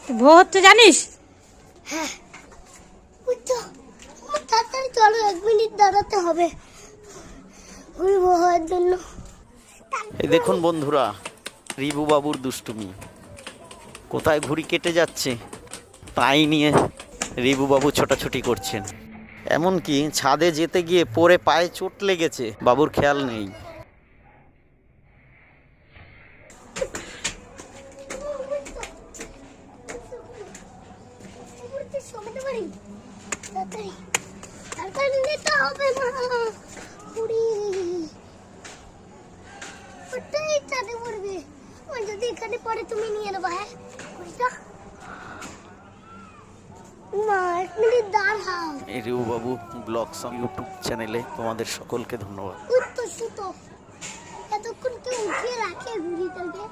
ভোর জানিস? হ্যাঁ তাড়াতাড়ি চলো, 1 মিনিট দাঁড়াতে হবে ঘুরি হওয়ার জন্য। এই দেখুন বন্ধুরা, রিবু বাবুর দুষ্টুমি, কোথায় ঘুড়ি কেটে যাচ্ছে তাই নিয়ে রিবু বাবু ছোটাছুটি করছেন। এমনকি ছাদে যেতে গিয়ে পরে পায়ে চোট লেগেছে, বাবুর খেয়াল নেই। যদি এখানে পরে তুমি নিয়ে নেবা। হ্যাঁ না, 1 মিনিট দাঁড়াও। এই রিবু বাবু ব্লগস ইউটিউব চ্যানেলে তোমাদের সকলকে ধন্যবাদ। সুতো এতক্ষণ কেউ উঠিয়ে রাখে ঘুড়িটাকে।